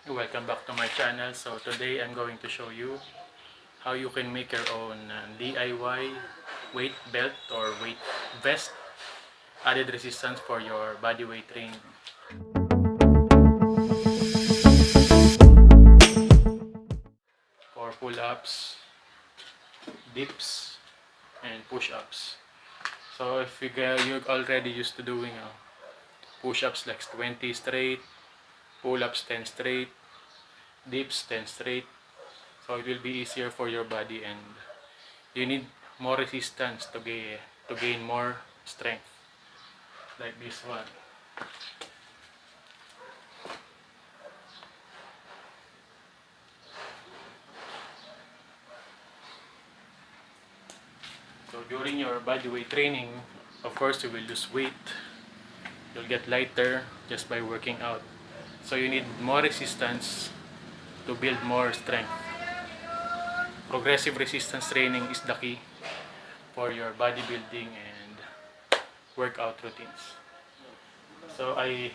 Welcome back to my channel. So today I'm going to show you how you can make your own DIY weight belt or weight vest, added resistance for your body weight training. For pull-ups, dips, and push-ups. So if you're already used to doing push-ups like 20 straight, pull-ups 10 straight, dips 10 straight, so it will be easier for your body, and you need more resistance to gain more strength, like this one. So during your body weight training, of course you will lose weight, you'll get lighter just by working out, so you need more resistance to build more strength. Progressive resistance training is the key for your bodybuilding and workout routines. So I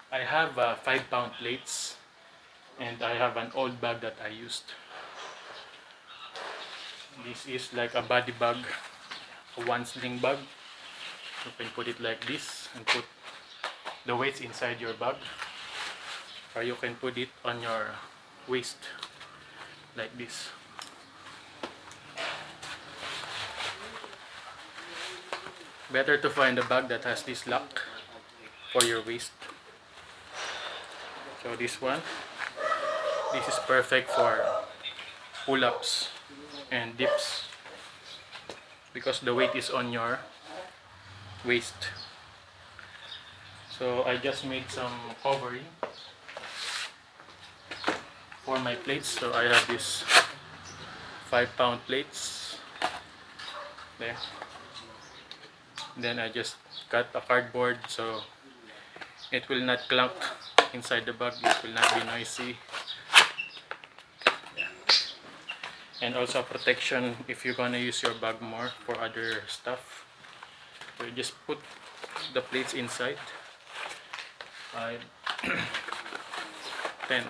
have 5-pound plates, and I have an old bag that I used. This is like a body bag, a one sling bag. You can put it like this and put the weights inside your bag, or you can put it on your waist like this. Better to find a bag that has this lock for your waist. So this one, this is perfect for pull-ups and dips because the weight is on your waist. So I just made some covering for my plates. So I have this 5-pound plates there. Then I just cut a cardboard so it will not clunk inside the bag, it will not be noisy. And also protection if you're gonna use your bag more for other stuff. So you just put the plates inside. 5, 10.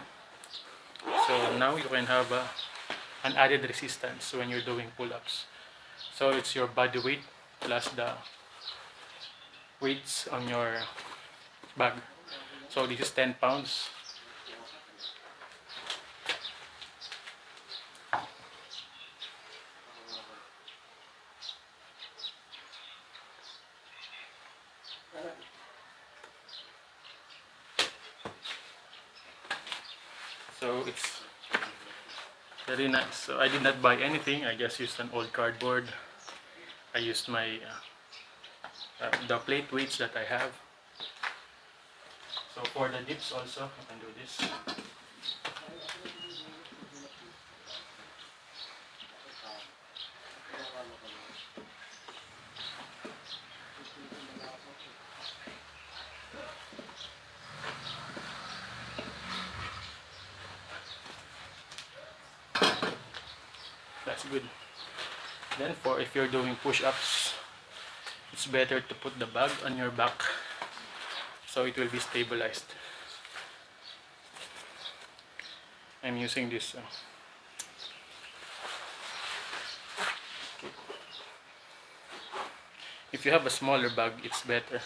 So now you can have an added resistance when you're doing pull-ups. So it's your body weight plus the weights on your bag. So this is 10 pounds. So it's very nice. So I did not buy anything, I just used an old cardboard. I used my the plate weights that I have. So for the dips also, you can do this. That's good. Then for if you're doing push-ups, it's better to put the bag on your back so it will be stabilized. I'm using this if you have a smaller bag, it's better,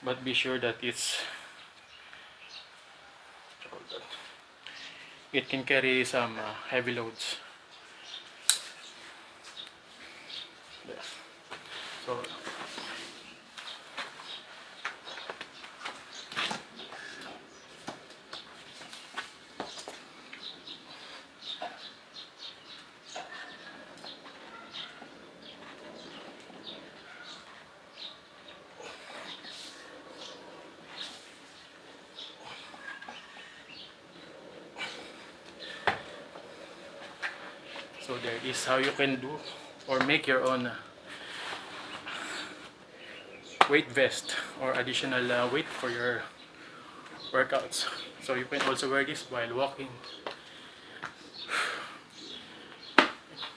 but be sure that it can carry some heavy loads. There. So there is how you can do or make your own weight vest or additional weight for your workouts. So you can also wear this while walking.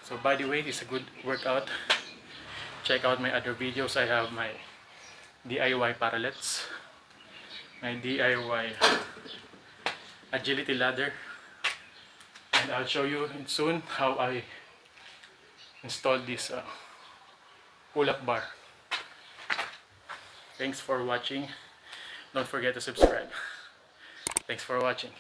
So body weight is a good workout. Check out my other videos. I have my DIY parallettes, my DIY agility ladder, and I'll show you soon how I install this pull-up bar. Thanks for watching. Don't forget to subscribe. Thanks for watching.